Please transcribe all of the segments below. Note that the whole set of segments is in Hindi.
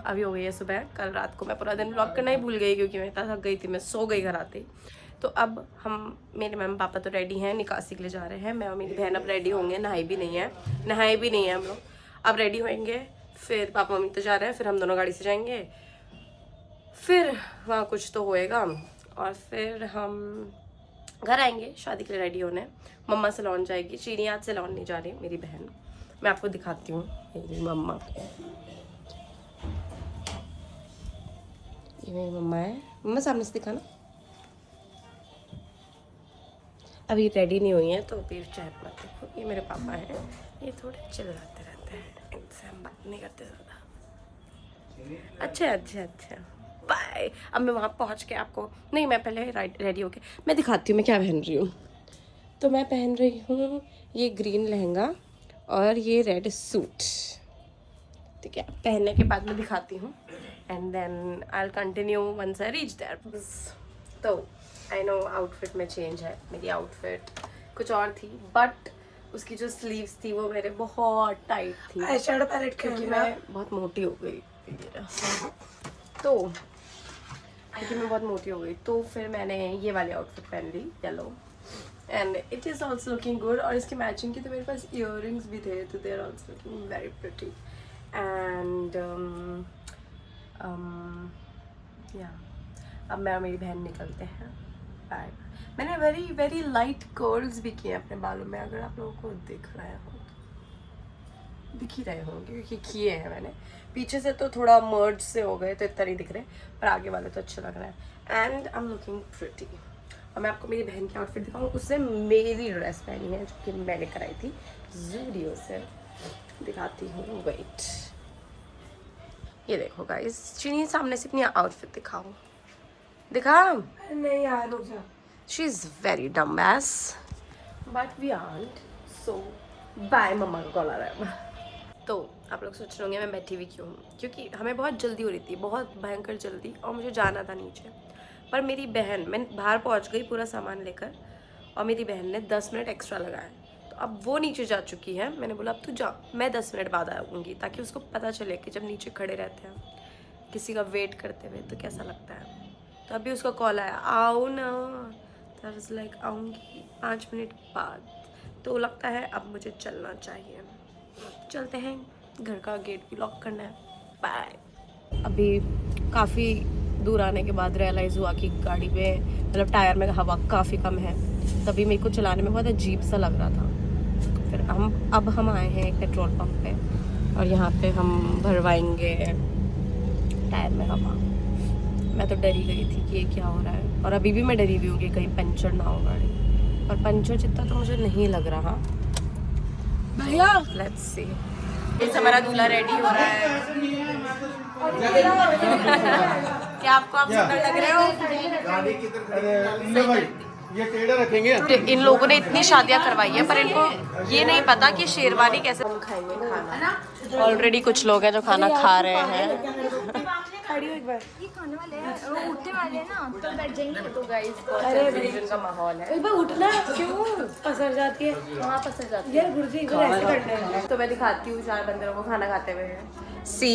अभी हो गई है सुबह। कल रात को मैं पूरा दिन व्लॉग करना ही भूल गई क्योंकि मैं इतना थक गई थी, मैं सो गई घर आते ही। तो अब हम मेरे मम्मी पापा तो रेडी हैं, निकासी के लिए जा रहे हैं। मैं और मेरी बहन अब रेडी होंगे, नहाए भी नहीं है हम लोग। अब रेडी होंगे, फिर पापा मम्मी तो जा रहे हैं, फिर हम दोनों गाड़ी से जाएंगे, फिर वहाँ कुछ तो होएगा और फिर हम घर आएंगे शादी के लिए रेडी होने। मम्मा सैलून जाएगी, चीनी आज सैलून नहीं जा रही मेरी बहन। मैं आपको दिखाती हूँ मेरी मम्मा। ये मेरी मम्मा है, मम्मा सामने से दिखाना। अभी रेडी नहीं हुई है तो अभी चाय मत देखो। ये मेरे पापा हैं, ये थोड़े चिल्लाते रहते हैं, इनसे हम बात नहीं करते ज़्यादा। अच्छा बाय। अब मैं वहाँ पहुँच के आपको, नहीं मैं पहले रेडी होके मैं दिखाती हूँ मैं क्या पहन रही हूँ। तो मैं पहन रही हूँ ये ग्रीन लहंगा और ये रेड सूट, ठीक है। पहनने के बाद मैं दिखाती हूँ and then I will continue once I reach there. तो आई नो आउटफिट में चेंज है, मेरी आउटफिट कुछ और थी बट उसकी जो स्लीव्स थी वो मेरे बहुत टाइट थी क्योंकि मैं बहुत मोटी हो गई। तो क्योंकि मैं बहुत मोटी हो गई तो फिर मैंने ये वाली आउटफिट पहन ली yellow and it is also looking good. और इसकी मैचिंग की तो मेरे पास ईयरिंग्स भी थे तो they are also looking very pretty and या अब मैं और मेरी बहन निकलते हैं बाय। मैंने वेरी लाइट कर्ल्स भी किए अपने बालों में, अगर आप लोगों को दिख रहे हो दिख ही रहे होंगे क्योंकि किए हैं मैंने। पीछे से तो थोड़ा मर्ज से हो गए तो इतना नहीं दिख रहे, पर आगे वाले तो अच्छे लग रहे हैं and I am looking pretty. और मैं आपको मेरी बहन की आउटफिट दिखाऊँ, उसने मेरी ड्रेस पहनी है जो कि मैंने कराई थी ज़ूडियो से। दिखाती हूँ, वेट, ये देखो गाइस। चीनी सामने से अपनी आउटफिट दिखाओ, दिखा नहीं यार रुक जा। She is very dumb ass but we art so bye. Mamma का कॉल आ रहा है। तो आप लोग सोच रहे होंगे मैं बैठी हुई क्यों हूँ, क्योंकि हमें बहुत जल्दी हो रही थी, बहुत भयंकर जल्दी, और मुझे जाना था नीचे। पर मेरी बहन, मैं बाहर पहुँच गई पूरा सामान लेकर और मेरी बहन ने 10 मिनट एक्स्ट्रा लगाए। तो अब वो नीचे जा चुकी है, मैंने बोला अब तू जा, मैं 10 मिनट बाद आऊँगी ताकि उसको पता चले कि जब नीचे खड़े रहते हैं किसी का वेट करते हुए तो कैसा लगता है। तो अभी उसका कॉल आया, आओ ना। तो आई वाज लाइक आऊँगी 5 मिनट बाद। तो लगता है अब मुझे चलना चाहिए, चलते हैं, घर का गेट भी लॉक करना है, बाय। अभी काफ़ी दूर आने के बाद रियलाइज़ हुआ कि गाड़ी में मतलब टायर में हवा काफ़ी कम है, तभी मेरे को चलाने में बहुत अजीब सा लग रहा था। फिर अब हम आए हैं एक पेट्रोल पंप पे और यहाँ पे हम भरवाएंगे टायर में हवा। मैं तो डरी गई थी कि ये क्या हो रहा है, और अभी भी मैं डरी हुई हूँ कि कहीं पंचर ना हो गाड़ी, और पंचर जितना तो मुझे नहीं लग रहा भैया। Let's see. इस हमारा दूल्हा रेडी हो रहा है। क्या आपको आप सुंदर लग रहे हो? ये टेढ़ा रखेंगे। इन लोगों ने इतनी शादियां करवाई है पर इनको ये नहीं पता कि शेरवानी कैसे हम खाएंगे खाना। ऑलरेडी कुछ लोग हैं जो खाना खा रहे हैं। ये खाने वाले हैं, वो उठने वाले हैं ना तो बैठ जाएंगे। तो गाइस बहुत का माहौल है। एक बार उठना क्यों पसर जाती है, वहाँ पसर जाती है यार गुरुजी एक बार ऐसे करना है। तो मैं दिखाती हूँ 4 बंदरों को खाना खाते हुए हैं। सी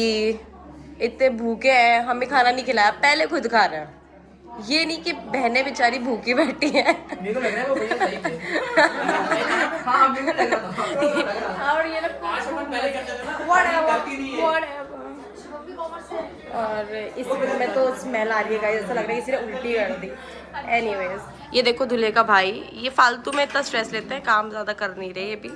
इतने भूखे हैं, हमें खाना नहीं खिलाया, पहले खुद खा रहे हैं। ये नहीं कि बहनें बेचारी भूखी बैठी हैं। मेरे को लग रहा है वो भैया सही थे। हाँ मेरे को लग रहा था। और ये लोग 5 मिनट पहले करते थे ना। और इसमें तो स्मेल आ रही है गाइस, ऐसा लग रहा है किसी ने उल्टी कर दी। एनीवेज, ये देखो दूल्हे का भाई, ये फालतू में इतना स्ट्रेस लेते हैं, काम ज़्यादा कर नहीं रहे ये भी।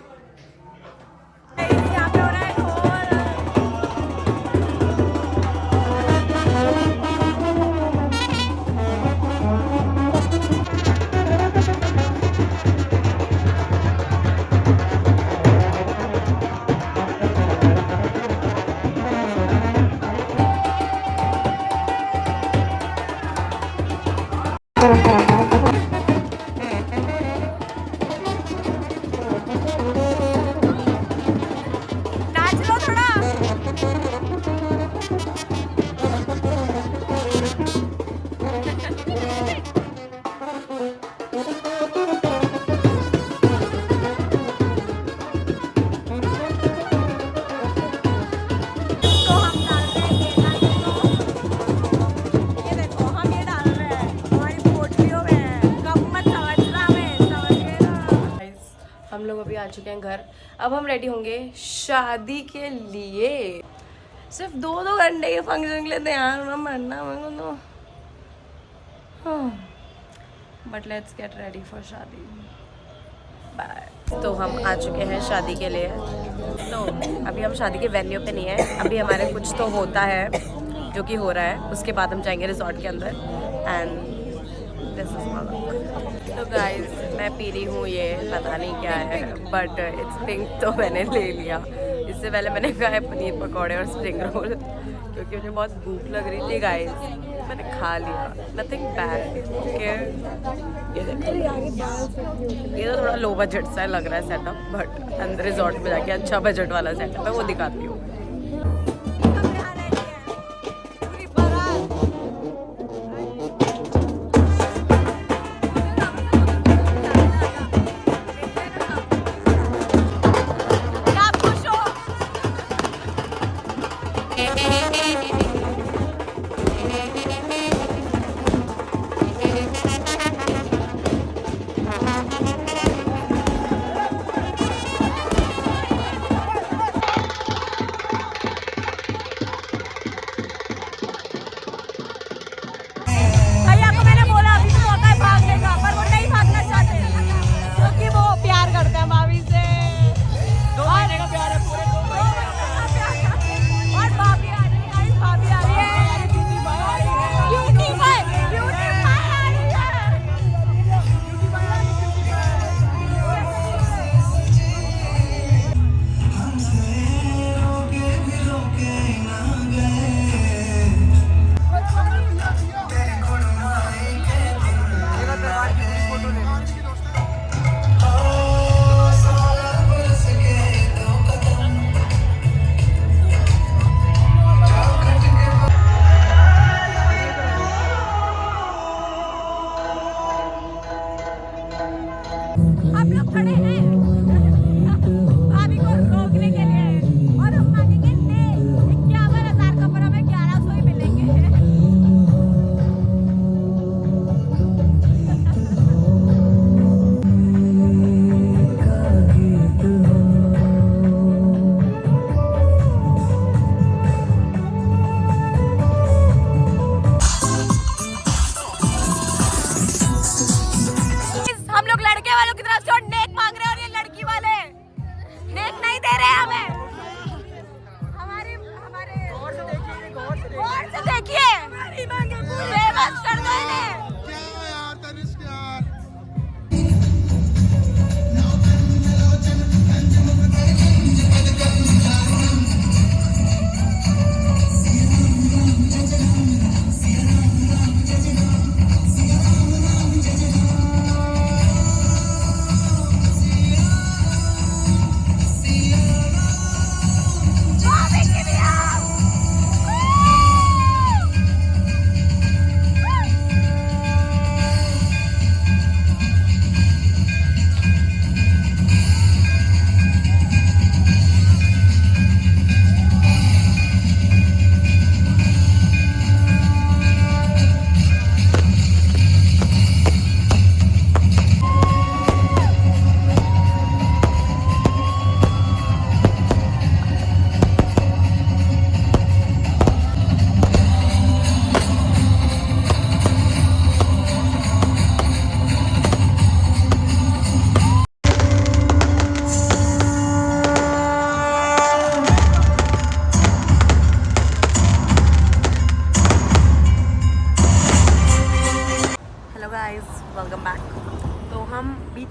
आ चुके हैं घर। अब हम रेडी होंगे शादी के लिए। सिर्फ 2 घंटे के फंक्शन के लिए तैयार होना मरना मेरे को तो। But let's get ready for शादी। बाय। तो हम आ चुके हैं शादी के लिए। तो अभी हम शादी के वेन्यू पे नहीं है, अभी हमारे कुछ तो होता है जो कि हो रहा है, उसके बाद हम जाएंगे रिजॉर्ट के अंदर। And this is my look. तो गाइस मैं पी रही हूँ, ये पता नहीं क्या है बट इट्स पिंक, तो मैंने ले लिया। इससे पहले मैंने खाया पनीर पकौड़े और स्प्रिंग रोल क्योंकि मुझे बहुत भूख लग रही थी गाइस, मैंने खा लिया। Nothing bad okay. ये तो थोड़ा लो बजट सा लग रहा है सेटअप, बट अंदर रिजॉर्ट में जाके अच्छा बजट वाला सेटअप है, वो दिखाती हूँ।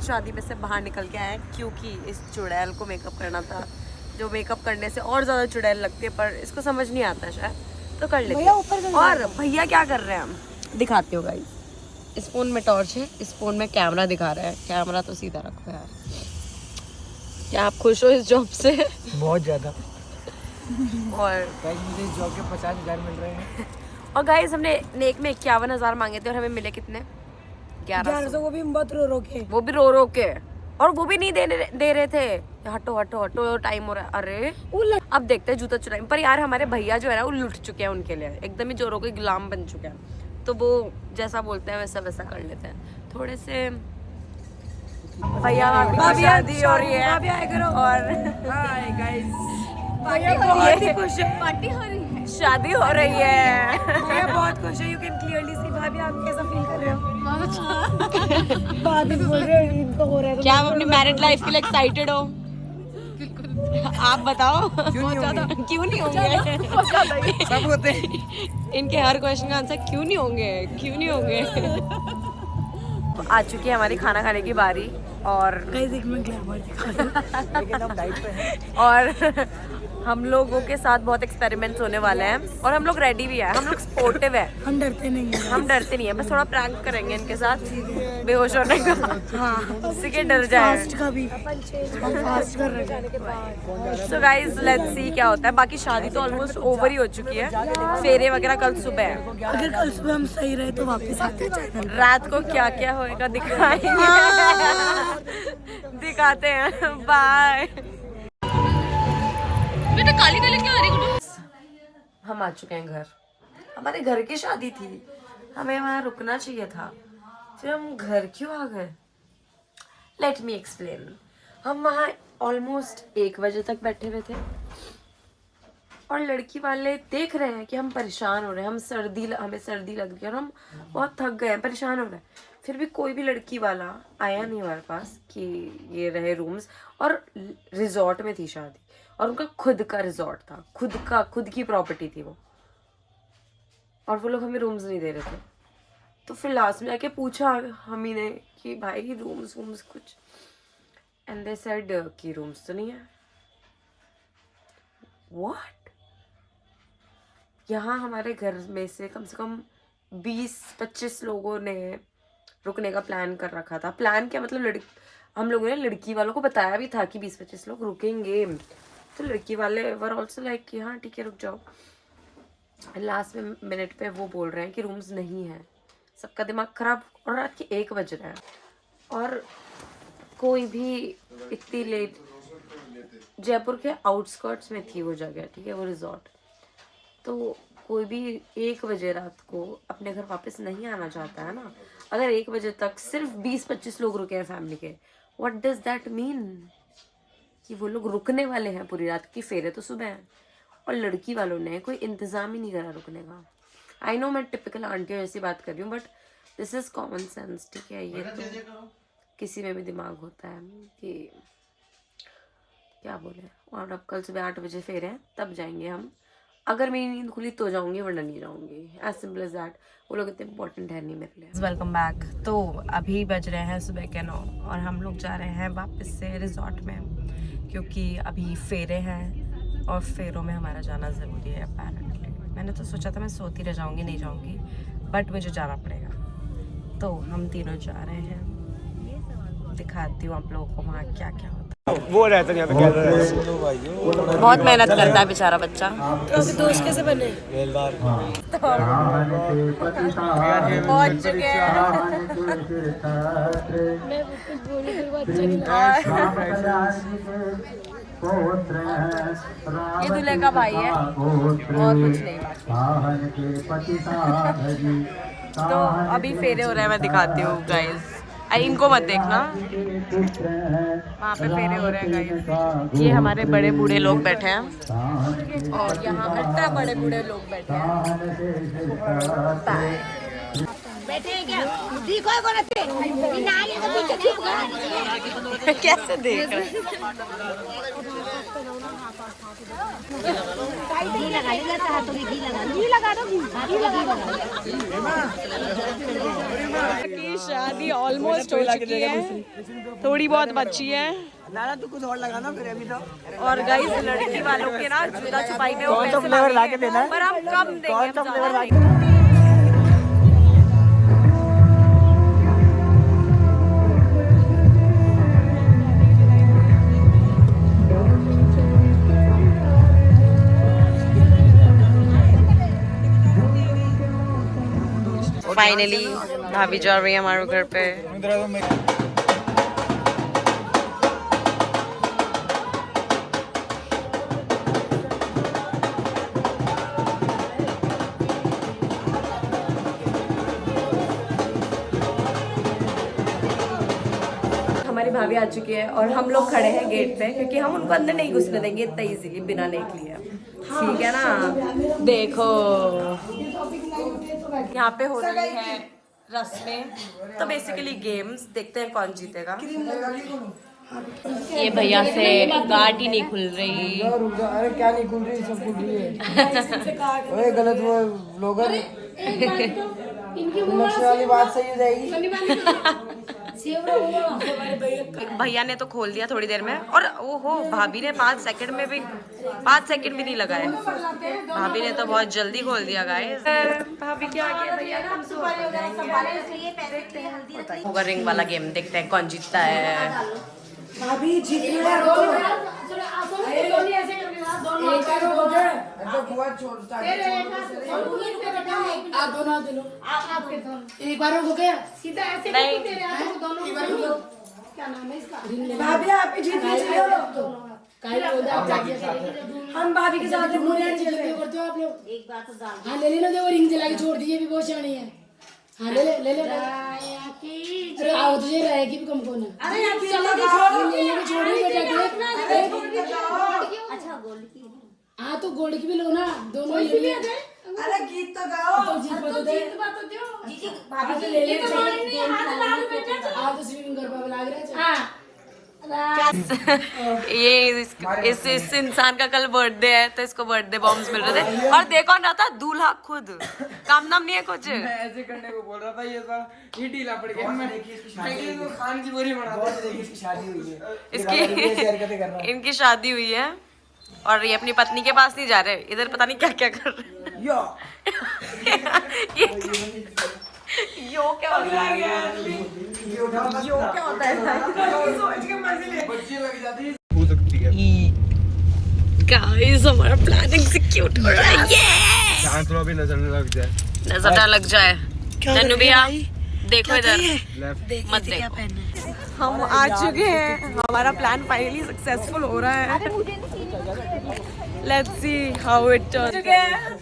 शादी में से बाहर निकल के आए क्योंकि इस चुड़ैल को मेकअप करना था, जो मेकअप करने से और ज़्यादा चुड़ैल लगती है, पर इसको समझ नहीं आता शायद, तो कर लेते हैं। और भैया क्या कर रहे हैं हम दिखाते हो गाइस। इस फ़ोन में टॉर्च है, इस फ़ोन में कैमरा दिखा रहा है, कैमरा तो सीधा रखो यार। क्या आप खुश हो इस जॉब से? बहुत ज़्यादा। और मुझे इस जॉब के 50,000 मिल रहे हैं। और गाइस हमने नेक में 51,000 मांगे थे और हमें मिले कितने? 1100। वो भी बहुत रो के, वो भी रो के, और वो भी नहीं दे रहे थे। हटो हटो हटो टाइम हो रहा है। अरे अब देखते हैं जूता चुराएंगे। पर यार हमारे भैया जो है ना वो लुट चुके हैं, उनके लिए एकदम ही जोरों के गुलाम बन चुके हैं, तो वो जैसा बोलते हैं वैसा वैसा कर लेते हैं। थोड़े से भैया भाभी की शादी हो रही है और हाय गाइस ये खुश है, पार्टी हो रही है। शादी हो रही है। भैया बहुत खुश है। यू कैन क्लियरली सी भाभी आप कैसा फील कर रहे हो? भाभी बोल रहे हैं इनको हो रहा है तो क्या आप अपनी मैरिड लाइफ के लिए एक्साइटेड हो? आप बताओ। क्यों नहीं होंगे? सब होते हैं। इनके हर क्वेश्चन का आंसर क्यों नहीं होंगे, क्यों नहीं होंगे। आ चुकी है हमारी खाना खाने की बारी और एक मिनट ग्लैमर दिखा लेकिन हम डाइट पे हैं। और हम लोगों के साथ बहुत एक्सपेरिमेंट्स होने वाले हैं और हम लोग रेडी भी है, हम लोग स्पोर्टिव है, हम डरते नहीं हैं। हम डरते नहीं है, बस थोड़ा प्रैंक करेंगे इनके साथ बेहोश होने का। हाँ किसी के डर जाए। फास्ट का भी हम फास्ट कर रहे हैं। सो गाइज लेट्स सी क्या होता है। बाकी शादी तो ऑलमोस्ट ओवर ही हो चुकी है, फेरे वगैरह कल सुबह है। अगर कल सुबह हम सही रहे तो वापस आते हैं। रात को क्या क्या होएगा दिखाएंगे, दिखाते हैं। बाय। काली काली क्या आ रही? हम आ चुके हैं घर। हमारे घर की शादी थी, हमें वहां रुकना चाहिए था, फिर हम घर क्यों आ गए? Let me explain. हम वहाँ ऑलमोस्ट 1 बजे तक बैठे हुए थे और लड़की वाले देख रहे हैं कि हम परेशान हो रहे हैं, हमें सर्दी लग रही है और हम बहुत थक गए हैं, परेशान हो रहे हैं। फिर भी कोई भी लड़की वाला आया नहीं हमारे पास कि ये रहे रूम्स। और रिजॉर्ट में थी शादी और उनका खुद का रिजॉर्ट था, खुद की प्रॉपर्टी थी वो, और वो लोग हमें रूम्स नहीं दे रहे थे। तो फिर लास्ट में आके पूछा हम ही ने कि भाई रूम्स कुछ, एंड दे सेड कि रूम्स तो नहीं है। व्हाट? यहाँ हमारे घर में से कम 20-25 लोगों ने रुकने का प्लान कर रखा था। प्लान क्या मतलब, हम लोगों ने लड़की वालों को बताया भी था कि 20-25 लोग रुकेंगे, तो लड़की वाले वर ऑल्सो लाइक कि हाँ ठीक है रुक जाओ। लास्ट में मिनट पे वो बोल रहे हैं कि रूम्स नहीं है। सबका दिमाग खराब, और रात के 1 बज रहे हैं और कोई भी इतनी लेट। जयपुर के आउटस्कर्ट्स में थी वो जगह, ठीक है, वो रिजॉर्ट। तो कोई भी 1 बजे रात को अपने घर वापस नहीं आना चाहता है ना। अगर 1 बजे तक सिर्फ 20-25 लोग रुके हैं फैमिली के, व्हाट डज दैट मीन? कि वो लोग रुकने वाले हैं पूरी रात की, फेरे तो सुबह हैं। और लड़की वालों ने कोई इंतज़ाम ही नहीं करा रुकने का। आई नो मैं टिपिकल आंटियों जैसी बात कर रही हूँ, but this is common sense, ठीक है। ये तो किसी में भी दिमाग होता है कि क्या बोले। और अब कल सुबह 8 बजे फेरे हैं, तब जाएंगे हम। अगर मेरी नींद खुली तो जाऊंगी, वरना नहीं जाऊंगी। As simple as that. वो लोग इतने इंपॉर्टेंट है नहीं मेरे लिए। Welcome back. तो अभी बज रहे हैं सुबह के 9 और हम लोग जा रहे हैं वापस से रिजॉर्ट में, क्योंकि अभी फेरे हैं और फेरों में हमारा जाना ज़रूरी है अपेरेंटली। मैंने तो सोचा था मैं सोती रह जाऊंगी, नहीं जाऊंगी, बट मुझे जाना पड़ेगा। तो हम तीनों जा रहे हैं, दिखाती हूँ आप लोगों को वहाँ क्या क्या होता है। वो रहता नहीं, यहाँ बहुत मेहनत करता है बेचारा बच्चा। तो अभी दोस्त कैसे बने? पहुंच चुके हैं। मैं कुछ बोलूं फिर वो अच्छा नहीं लगता। ये दूल्हे का भाई है और कुछ नहीं बाकी। तो अभी फेरे हो रहे हैं, मैं दिखाती हूँ गाइस। इनको मत देखना, वहाँ पे फेरे हो रहे हैं गाइस। ये हमारे बड़े बूढ़े लोग बैठे हैं और यहाँ अल्ट्रा बड़े बूढ़े लोग बैठे हैं। बैठे हैं क्या? देखो कौन है? नाली के पीछे देखो। कैसे देख रहे हैं? घी लगा दो। की शादी ऑलमोस्ट हो चुकी है, थोड़ी बहुत बची है। नाना तू कुछ और लगाना फिर अभी तो। और गाइस लड़की वालों के ना जूता छुपाई में वो कौन सा पैसे फ्लेवर लगेंगे, लाके देना है? पर हम कम देंगे, कौन हम सा ज्यादा फ्लेवर नहीं। फाइनली भाभी जा रही है हमारे घर पे। हमारे भाभी आ चुकी है और हम लोग खड़े हैं गेट पे क्योंकि हम उनको अंदर नहीं घुसने देंगे इतना इजीली बिना नेक लिए। ठीक है ना। देखो यहाँ पे हो रही है रस्में, तो बेसिकली गेम्स, देखते हैं कौन जीतेगा। ये भैया से गार्ड ही नहीं खुल रही। अरे क्या नहीं खुल रही, सब खुल रही है। ओए गलत वो ब्लॉगर नक्शे वाली बात सही हो जाएगी। भैया ने तो खोल दिया थोड़ी देर में, और ओहो भाभी ने 5 सेकंड में भी 5 सेकंड भी नहीं लगाए। भाभी ने तो बहुत जल्दी खोल दिया गाइस। भाभी के आगे भैया होगा रिंग वाला गेम, देखते हैं कौन जीतता है। भाभी जीत रहे आप दोनों एक बार हो गया सीधा ऐसे क्या नाम है इसका? भाभी आप जीत गए। हम भाभी के साथ करते हो आप लोग। एक बार तो डाल हाँ ले लेना, देखो रिंग जला के छोड़ दीजिए, भी बहुत शानी है। हाँ ले ले ले ले। अरे आओ तुझे रहेगी भी कम कौन है। अरे यार चलो ले ले छोड़ दो बेटा। अच्छा गोल्ड की हाँ तो गोल्ड की भी लो ना, दोनों ले ले। अरे गीत तो गाओ। तो जीत तो दे जी भाभी तो ले ले। हाँ तो स्विमिंग कर पावे लग रहा है। ये इस इंसान का कल बर्थडे है तो इसको बर्थडे बॉम्ब्स मिल रहे थे। और देखो ना था दूल्हा खुद, काम नाम नहीं है कुछ। मैं ऐसे करने को बोल रहा था, ये ढीला पड़ गया। मैं तो खान की बोरी बना रहा था। इसकी शादी हुई है, इसकी इनकी शादी हुई है और ये अपनी पत्नी के पास नहीं जा रहे, इधर पता नहीं क्या क्या कर रहे। यो क्या होता है? यो क्या होता है? सोच के मजे ले, बच्ची लग जाती है। हो सकती है गाइस, हमारा प्लानिंग सिक्योर हो रहा है। ये जहां तो अभी नजर न लग जाए, नजर ना लग जाए। नन्नू भैया देखो इधर, लेफ्ट मत देखो। हम आ चुके हैं, हमारा प्लान फाइनली सक्सेसफुल हो रहा है। Let's see how it turns.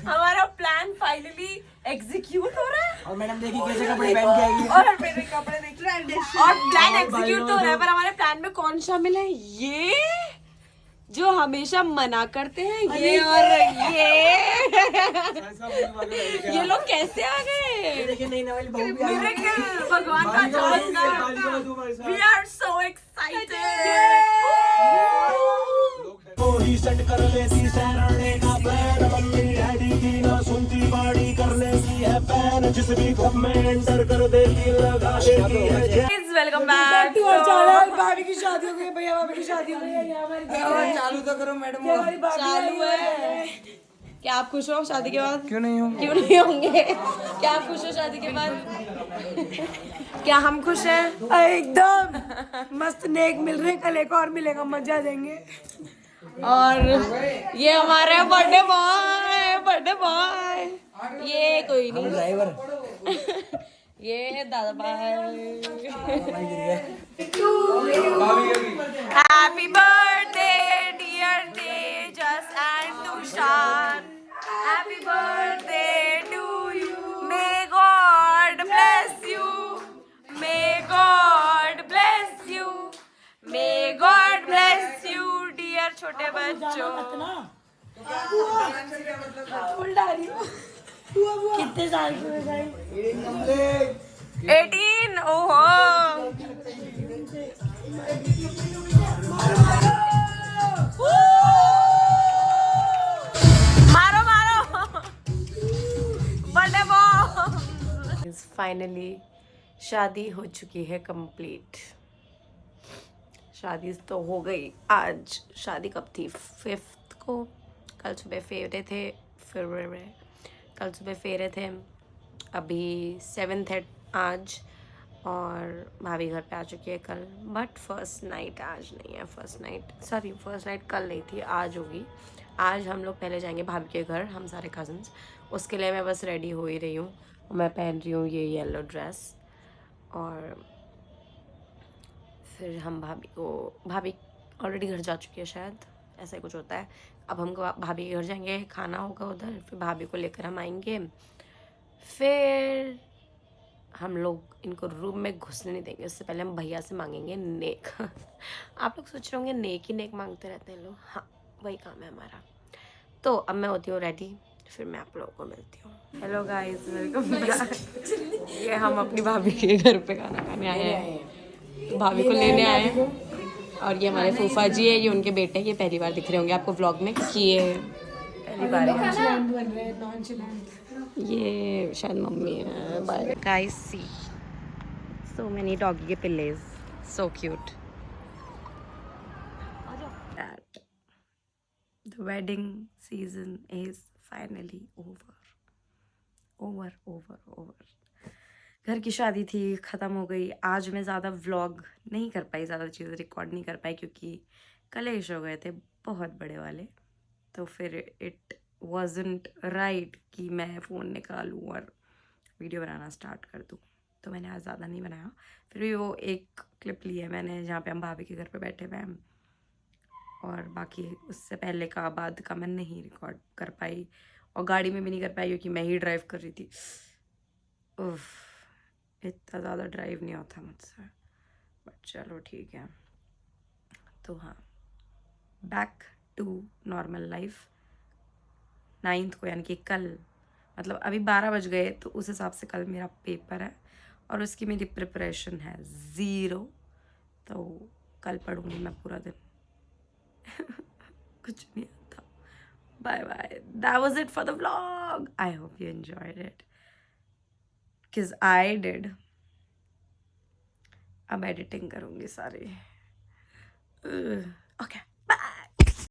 हमारा प्लान फाइनली एग्जीक्यूट हो रहा है। और मैडम देखिए कैसे कपड़े पहन के आई है। और मेरे कपड़े देख रहे हैं और प्लान एग्जीक्यूट हो रहा है। पर हमारे प्लान में कौन शामिल है? ये जो हमेशा मना करते हैं, ये और ये लोग कैसे आ गए? देखिए नई नवेली बहू भी आई है। मिरेकल, भगवान का चमत्कार। We are so excited. He set कर लेती सैटरडे का प्लान, मम्मी डैडी की ना सुनती बाड़ी कर लेती है पैन, जिस भी कब में एंटर कर देती लगा देती है। Welcome back to our channel. भाभी की शादी हो गई, भैया भाभी की शादी हो गई है। यहाँ हमारी चालू तो करो मैडम। चालू है। क्या आप खुश हो शादी के बाद? क्यों नहीं हूँ? क्यों नहीं होंगे? क्या आप खुश हो शादी के बाद? क्या हम खुश हैं? एकदम मस्त नेक मिल रहे, कल एक और मिलेगा, मजा देंगे। और ये हमारे बर्थडे बॉय ये कोई नहीं, ड्राइवर ये दादा भाई। Happy birthday dear Tejas and Tushar, happy birthday to you, may God bless you, may God bless you, may God bless you dear छोटे बच्चों। कितने साल की हो गई? 18। ओहो मारो मारो बर्थडे बॉय। फाइनली शादी हो चुकी है कंप्लीट। शादी तो हो गई। आज शादी कब थी? 5th को। कल सुबह फेरे थे, कल सुबह फेरे थे। अभी 7th है आज और भाभी घर पे आ चुकी है कल। बट फर्स्ट नाइट आज नहीं है। फर्स्ट नाइट कल नहीं थी, आज होगी। आज हम लोग पहले जाएंगे भाभी के घर, हम सारे कज़न्स। उसके लिए मैं बस रेडी हो ही रही हूँ। मैं पहन रही हूँ ये येलो ड्रेस और फिर हम भाभी ऑलरेडी घर जा चुकी है शायद, ऐसा ही कुछ होता है। अब हम भाभी के घर जाएंगे, खाना होगा उधर, फिर भाभी को लेकर हम आएंगे, फिर हम लोग इनको रूम में घुसने नहीं देंगे, उससे पहले हम भैया से मांगेंगे नेक। आप लोग सोच रहे होंगे नेक ही नेक मांगते रहते हैं लोग, हाँ वही काम है हमारा। तो अब मैं होती हूँ रेडी, फिर मैं आप लोगों को मिलती हूँ। Hello guys, welcome back. ये हम अपनी भाभी के घर पे खाना खाने आए हैं, तो भाभी को लेने आए हैं। और ये हमारे फूफा जी है, ये उनके बेटे हैं। ये पहली बार दिख रहे होंगे आपको व्लॉग में, क्योंकि ये पहली बार है। ये शायद मम्मी है। Bye guys, see so many doggy के पिल्लेज, so cute. The wedding season is finally over. घर की शादी थी, ख़त्म हो गई। आज मैं ज़्यादा व्लॉग नहीं कर पाई, ज़्यादा चीज़ें रिकॉर्ड नहीं कर पाई, क्योंकि कलेश हो गए थे बहुत बड़े वाले। तो फिर इट wasn't right कि मैं फ़ोन निकालूँ और वीडियो बनाना स्टार्ट कर दूँ। तो मैंने आज ज़्यादा नहीं बनाया। फिर भी वो एक क्लिप ली है मैंने जहाँ पे हम भाभी के घर पे बैठे हुए हैं, और बाकी उससे पहले का बाद का मैं नहीं रिकॉर्ड कर पाई, और गाड़ी में भी नहीं कर पाई क्योंकि मैं ही ड्राइव कर रही थी। उफ, इतना ज़्यादा ड्राइव नहीं होता मुझसे, बट चलो ठीक है। तो हाँ, back to normal life. 9th को, यानी कि कल, मतलब अभी 12 बज गए, तो उस हिसाब से कल मेरा पेपर है और उसकी मेरी प्रिपरेशन है 0। तो कल पढ़ूंगी मैं पूरा दिन। कुछ नहीं आता। Bye bye, that was it for the vlog. I hope you enjoyed it, because I did. अब एडिटिंग करूंगी सारी। ओके।